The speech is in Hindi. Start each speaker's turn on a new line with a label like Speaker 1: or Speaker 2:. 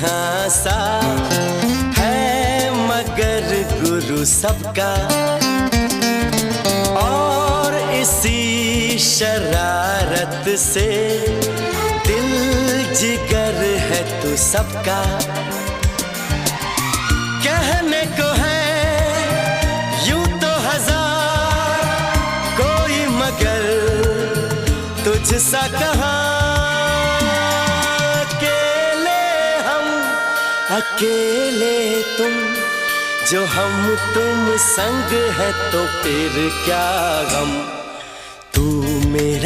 Speaker 1: यहाँ सा है मगर गुरु सबका, और इसी शरारत से दिल जिगर है तू सबका। कहने को है यूं तो हजार कोई, मगर तुझसा कहाँ। अकेले हम अकेले तुम, जो हम तुम संग है तो फिर क्या गम। तू मेरा